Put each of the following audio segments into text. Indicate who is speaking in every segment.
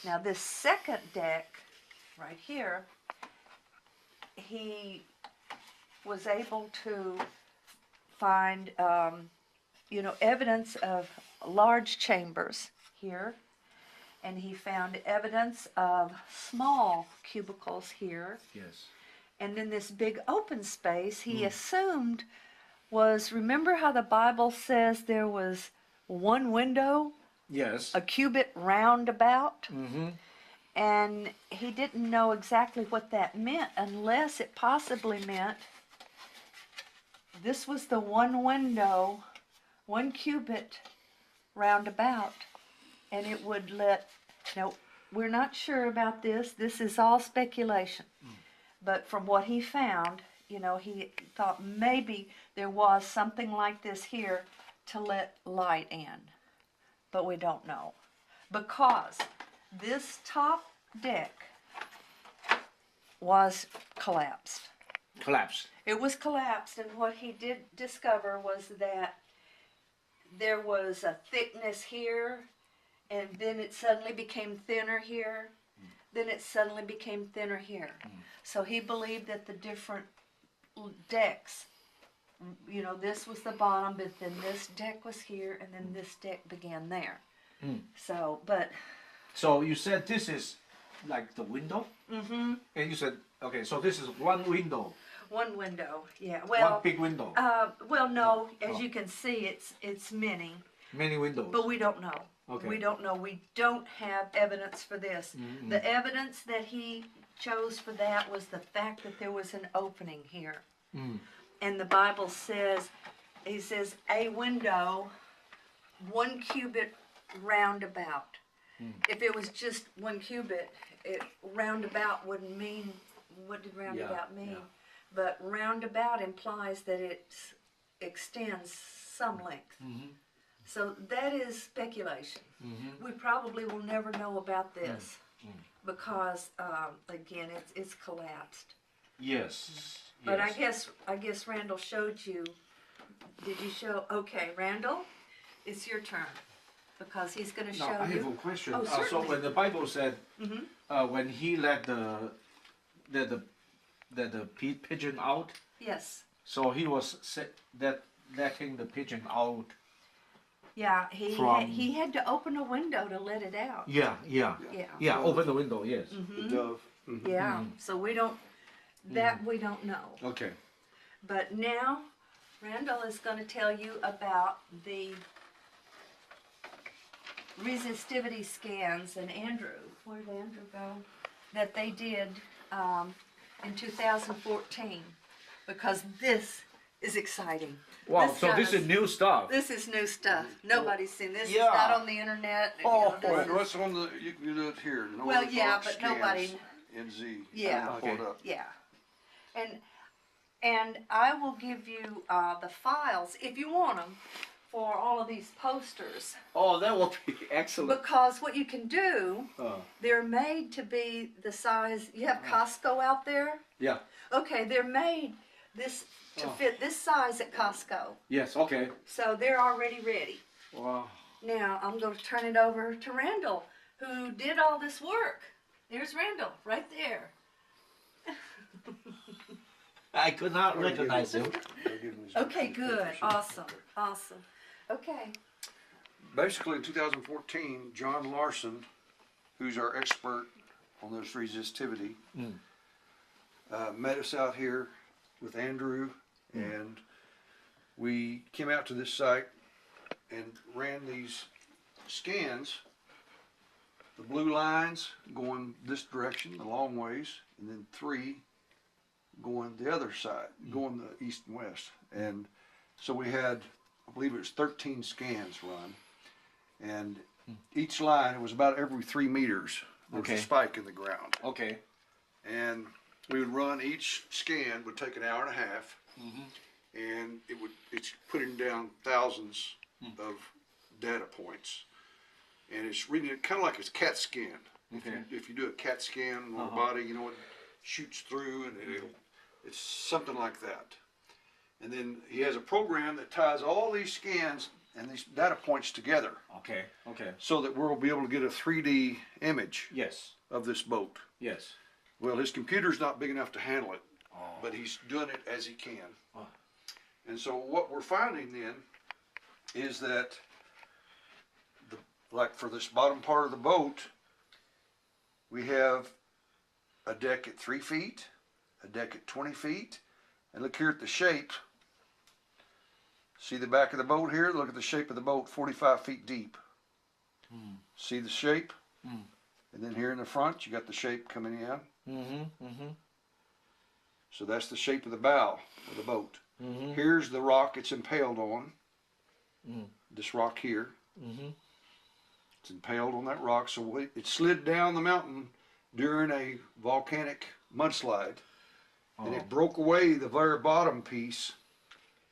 Speaker 1: Now this second deck, right here, he was able to find, you know, evidence of large chambers here. And he found evidence of small cubicles here.
Speaker 2: Yes.
Speaker 1: And then this big open space he assumed was, remember how the Bible says there was one window,
Speaker 2: Yes.
Speaker 1: a cubit round about?
Speaker 2: Mm-hmm.
Speaker 1: And he didn't know exactly what that meant, unless it possibly meant this was the one window, one cubit round about, and it would let, now we're not sure about this, this is all speculation, but from what he found, you know, he thought maybe there was something like this here to let light in, but we don't know, because this top deck was collapsed.
Speaker 2: Collapsed.
Speaker 1: It was collapsed, and what he did discover was that there was a thickness here, and then it suddenly became thinner here, then it suddenly became thinner here. So he believed that the different decks, you know, this was the bottom, but then this deck was here, and then this deck began there. So, but...
Speaker 2: So you said this is like the window?
Speaker 1: Mm-hmm.
Speaker 2: And you said, okay, so this is one window.
Speaker 1: One window, yeah. Well,
Speaker 2: one big window.
Speaker 1: Well, no, as you can see, it's many.
Speaker 2: Many windows.
Speaker 1: But we don't know.
Speaker 2: Okay.
Speaker 1: We don't know. We don't have evidence for this. The evidence that he chose for that was the fact that there was an opening here. And the Bible says, he says, a window, 1 cubit roundabout. If it was just 1 cubit, roundabout wouldn't mean, what did roundabout mean?
Speaker 2: Yeah.
Speaker 1: But roundabout implies that it extends some length. So that is speculation. We probably will never know about this because, again, it's collapsed.
Speaker 2: Yes.
Speaker 1: But
Speaker 2: yes.
Speaker 1: I guess Randall showed you. Did you show? Okay, Randall, it's your turn because he's going to show
Speaker 2: Now, I
Speaker 1: you.
Speaker 2: have a question.
Speaker 1: Oh,
Speaker 2: So
Speaker 1: certainly.
Speaker 2: when the Bible said, when he let the pigeon out,
Speaker 1: Yes.
Speaker 2: so he was letting the pigeon out.
Speaker 1: Yeah,
Speaker 2: From-
Speaker 1: he had to open a window to let it out.
Speaker 2: Yeah.
Speaker 1: Yeah.
Speaker 2: Open the window. Yes.
Speaker 3: The dove.
Speaker 1: Yeah. So we don't. That we don't know.
Speaker 2: Okay.
Speaker 1: But now, Randall is going to tell you about the resistivity scans, and Andrew, where did Andrew go? That they did in 2014, because this is exciting.
Speaker 2: Wow.
Speaker 1: This
Speaker 2: So this
Speaker 1: does-
Speaker 2: is new stuff.
Speaker 1: This is new stuff. Nobody's seen this.
Speaker 2: Yeah.
Speaker 1: It's not on the internet.
Speaker 2: Oh,
Speaker 1: this
Speaker 3: Wait,
Speaker 1: is-
Speaker 3: what's on the, you can do it here. No
Speaker 1: Well,
Speaker 3: other
Speaker 1: yeah,
Speaker 3: box
Speaker 1: but
Speaker 3: scans,
Speaker 1: nobody-
Speaker 3: NZ.
Speaker 1: Yeah.
Speaker 3: Pull it up.
Speaker 1: Yeah, and I will give you the files if you want them for all of these posters,
Speaker 2: Oh, that will be excellent.
Speaker 1: because what you can do,
Speaker 2: Uh,
Speaker 1: they're made to be the size. You have Costco out there.
Speaker 2: yeah.
Speaker 1: Okay, they're made this to fit this size at Costco,
Speaker 2: Yes. Okay.
Speaker 1: so they're already ready.
Speaker 2: Wow.
Speaker 1: Now I'm going to turn it over to Randall, who did all this work. There's Randall right there.
Speaker 2: I could not recognize him.
Speaker 1: Okay, good, awesome. Okay.
Speaker 3: Basically, in 2014, John Larson, who's our expert on this resistivity, met us out here with Andrew, and we came out to this site and ran these scans, the blue lines going this direction, the long ways, and then 3 going the other side, going the east and west. And so we had, I believe it was 13 scans run, and each line, it was about every 3 meters, there was
Speaker 2: Okay.
Speaker 3: a spike in the ground.
Speaker 2: Okay.
Speaker 3: And we would run each scan, would take an hour and a half, and it's putting down thousands of data points. And it's reading it kind of like a CAT scan.
Speaker 2: Okay.
Speaker 3: If you do a CAT scan on the body, you know, it shoots through, and it's something like that. And then he has a program that ties all these scans and these data points together
Speaker 2: Okay. Okay.
Speaker 3: so that we'll be able to get a 3D image
Speaker 2: Yes.
Speaker 3: of this boat.
Speaker 2: Yes.
Speaker 3: Well, his computer's not big enough to handle it,
Speaker 2: Oh.
Speaker 3: but he's doing it as he can.
Speaker 2: Oh.
Speaker 3: And so what we're finding then is that, like for this bottom part of the boat, we have a deck at 3 feet, a deck at 20 feet, and look here at the shape. See the back of the boat here? Look at the shape of the boat, 45 feet deep. See the shape? And then here in the front, you got the shape coming in. So that's the shape of the bow of the boat. Here's the rock it's impaled on. This rock here. It's impaled on that rock. So it slid down the mountain during a volcanic mudslide. And it broke away the very bottom piece,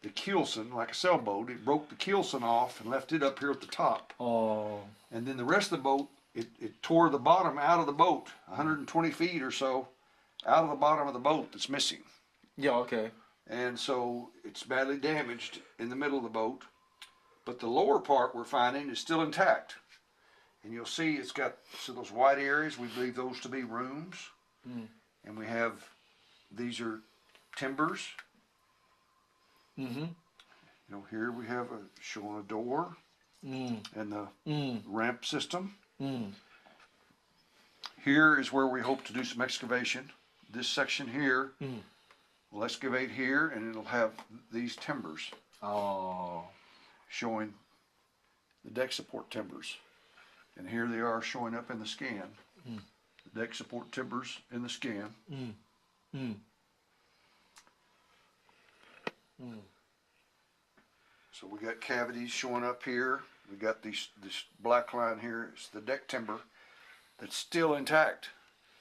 Speaker 3: the keelson, like a sailboat. It broke the keelson off and left it up here at the top.
Speaker 2: Oh.
Speaker 3: And then the rest of the boat, it tore the bottom out of the boat, 120 feet or so, out of the bottom of the boat that's missing.
Speaker 2: Yeah. Okay.
Speaker 3: And so it's badly damaged in the middle of the boat. But the lower part we're finding is still intact. And you'll see it's got those white areas, we believe those to be rooms. And we have, these are timbers. You know, here we have showing a door and the ramp system. Here is where we hope to do some excavation. This section here, we'll excavate here, and it'll have these timbers showing the deck support timbers. And here they are showing up in the scan. The deck support timbers in the scan. So we got cavities showing up here. We got this black line here. It's the deck timber that's still intact.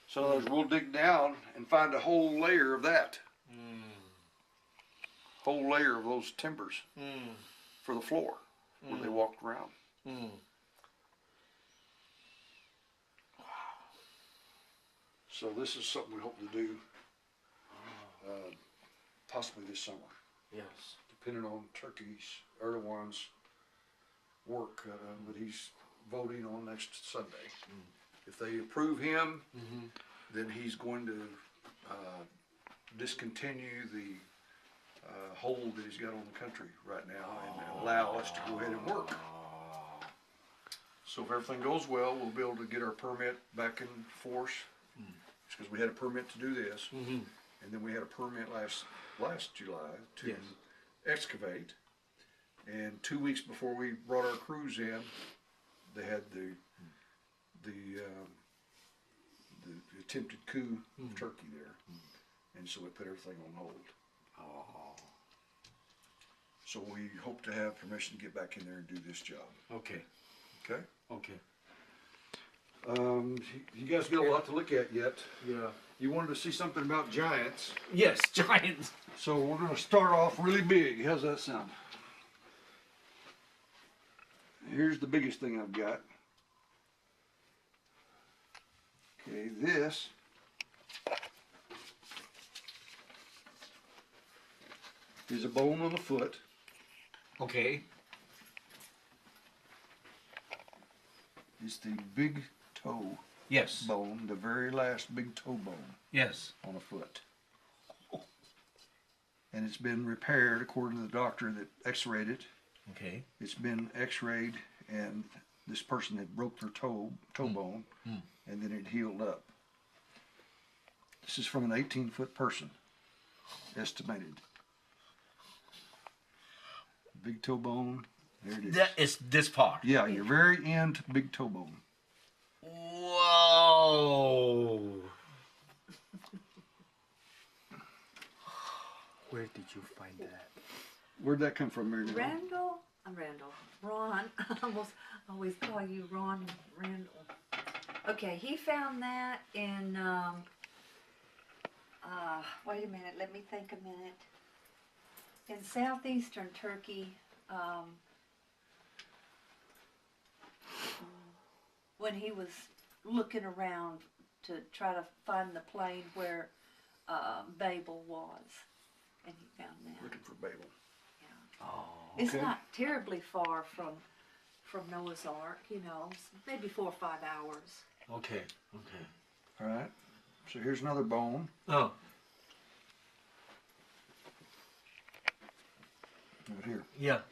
Speaker 3: So in other words, we'll dig down and find a whole layer of that. Whole layer of those timbers for the floor where they walked around. So this is something we hope to do possibly this summer.
Speaker 2: Yes.
Speaker 3: Depending on Erdogan's work that he's voting on next Sunday. If they approve him, then he's going to discontinue the hold that he's got on the country right now and allow us to go ahead and work. So if everything goes well, we'll be able to get our permit back in force. Because we had a permit to do this, and then we had a permit last July to excavate. And 2 weeks before we brought our crews in, they had the attempted coup of Turkey there, and so it put everything on hold. So we hope to have permission to get back in there and do this job.
Speaker 2: Okay.
Speaker 3: Okay.
Speaker 2: Okay.
Speaker 3: You guys got a lot to look at yet.
Speaker 2: Yeah.
Speaker 3: You wanted to see something about giants.
Speaker 2: Yes, giants.
Speaker 3: So we're going to start off really big. How's that sound? Here's the biggest thing I've got. Okay, this is a bone on the foot.
Speaker 2: Okay.
Speaker 3: It's the big toe
Speaker 2: Yes.
Speaker 3: bone, the very last big toe bone
Speaker 2: Yes.
Speaker 3: on a foot. And it's been repaired according to the doctor that x-rayed it.
Speaker 2: Okay.
Speaker 3: It's been x-rayed, and this person had broke their toe bone, and then it healed up. This is from an 18-foot person, estimated. Big toe bone, there it is.
Speaker 2: That is this part.
Speaker 3: Yeah, your very end big toe bone.
Speaker 2: Whoa. Where did you find that?
Speaker 3: Where'd that come from, Mary?
Speaker 1: Ron, I always call you Ron Randall. Okay, he found that in, wait a minute, let me think a minute. In southeastern Turkey, when he was looking around to try to find the plane where Babel was, and he found that.
Speaker 3: Looking for Babel.
Speaker 2: Oh,
Speaker 1: It's
Speaker 3: Okay.
Speaker 1: not terribly far from Noah's Ark, you know, maybe 4 or 5 hours.
Speaker 2: okay, okay.
Speaker 3: All right. So here's another bone.
Speaker 2: Oh,
Speaker 3: Right here.
Speaker 2: yeah.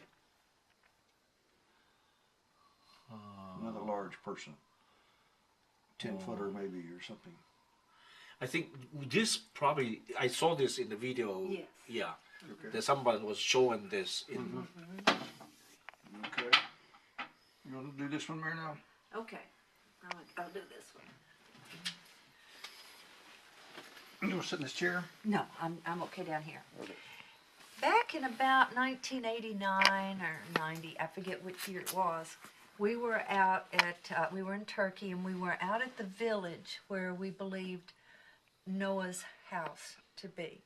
Speaker 3: Another large person. 10-footer maybe or something.
Speaker 2: I think this probably, I saw this in the video.
Speaker 1: Yes.
Speaker 2: Yeah.
Speaker 3: Okay.
Speaker 2: That someone was showing this in.
Speaker 3: Okay. You want to do this one, Mary now?
Speaker 1: Okay, I'll do this one.
Speaker 3: You want to sit in this chair?
Speaker 1: No, I'm okay down here. Back in about 1989 or 90, I forget which year it was, we were out at, we were in Turkey, and we were out at the village where we believed Noah's house to be.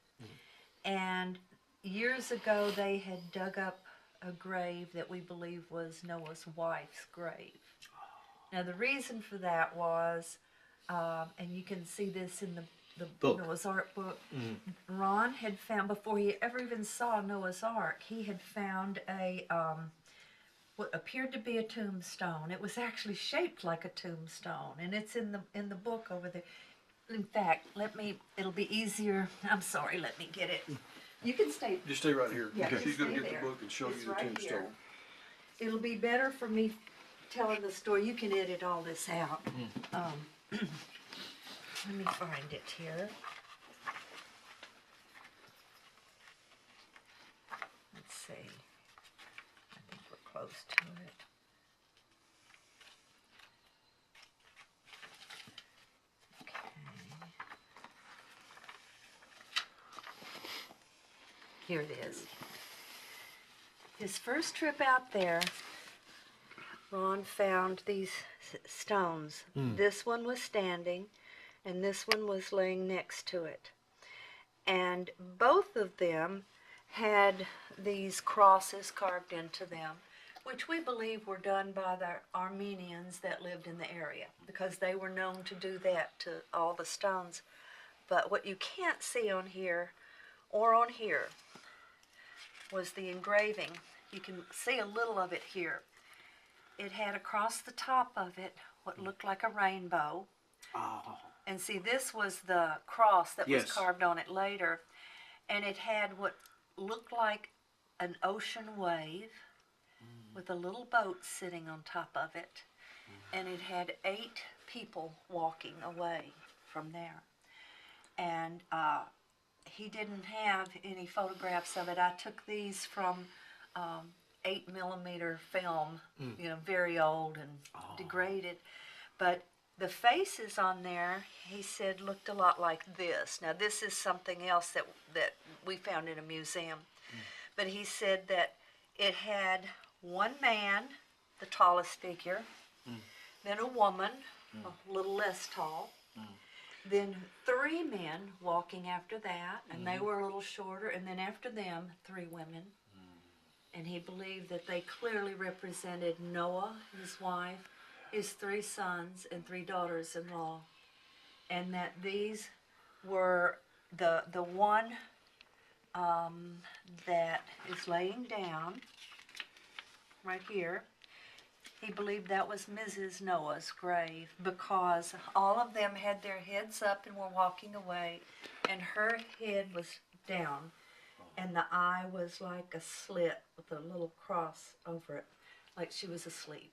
Speaker 1: And years ago, they had dug up a grave that we believe was Noah's wife's grave. Now, the reason for that was, and you can see this in the
Speaker 2: Book.
Speaker 1: Noah's Ark book, Ron had found, before he ever even saw Noah's Ark, he had found a, what appeared to be a tombstone. It was actually shaped like a tombstone, and it's in the book over there. In fact, it'll be easier, I'm sorry, let me get it. You can stay,
Speaker 3: Just stay right here.
Speaker 1: Yeah,
Speaker 3: She's
Speaker 1: just
Speaker 3: going to
Speaker 1: stay
Speaker 3: get
Speaker 1: there.
Speaker 3: the book and show
Speaker 1: It's
Speaker 3: you the
Speaker 1: right
Speaker 3: tombstone.
Speaker 1: here. It'll be better for me telling the story. You can edit all this out. Let me find it here. Let's see. I think we're close to it. Okay. Here it is. His first trip out there, Ron found these stones. This one was standing, and this one was laying next to it. And both of them had these crosses carved into them, which we believe were done by the Armenians that lived in the area, because they were known to do that to all the stones. But what you can't see on here or on here was the engraving. You can see a little of it here. It had across the top of it what looked like a rainbow.
Speaker 2: Oh.
Speaker 1: And see, this was the cross that was
Speaker 2: Yes.
Speaker 1: carved on it later. And it had what looked like an ocean wave with a little boat sitting on top of it. And it had 8 people walking away from there. And he didn't have any photographs of it. I took these from 8mm film, you know, very old and degraded. But the faces on there, he said, looked a lot like this. Now, this is something else that we found in a museum. But he said that it had one man, the tallest figure, then a woman, a little less tall, then 3 men walking after that, and they were a little shorter, and then after them, 3 women. And he believed that they clearly represented Noah, his wife, his 3 sons, and 3 daughters-in-law. And that these were the one that is laying down right here. He believed that was Mrs. Noah's grave, because all of them had their heads up and were walking away, and her head was down, and the eye was like a slit with a little cross over it, like she was asleep.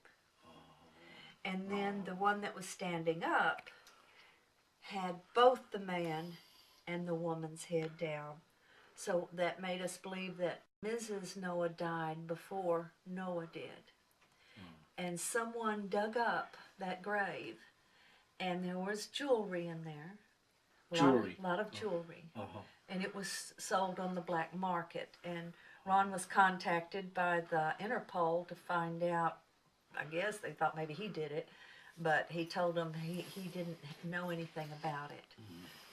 Speaker 1: And then the one that was standing up had both the man and the woman's head down. So that made us believe that Mrs. Noah died before Noah did. And someone dug up that grave, and there was jewelry in there.
Speaker 2: Jewelry.
Speaker 1: A lot of jewelry.
Speaker 2: Uh-huh.
Speaker 1: And it was sold on the black market. And Ron was contacted by the Interpol to find out, I guess they thought maybe he did it, but he told them he didn't know anything about it.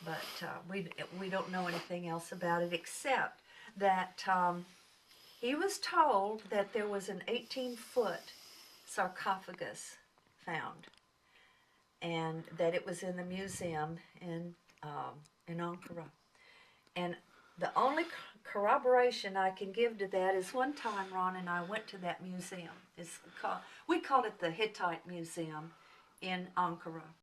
Speaker 1: But we don't know anything else about it, except that he was told that there was an 18-foot sarcophagus found, and that it was in the museum in Ankara. And The only corroboration I can give to that is one time Ron and I went to that museum. We called it the Hittite Museum in Ankara.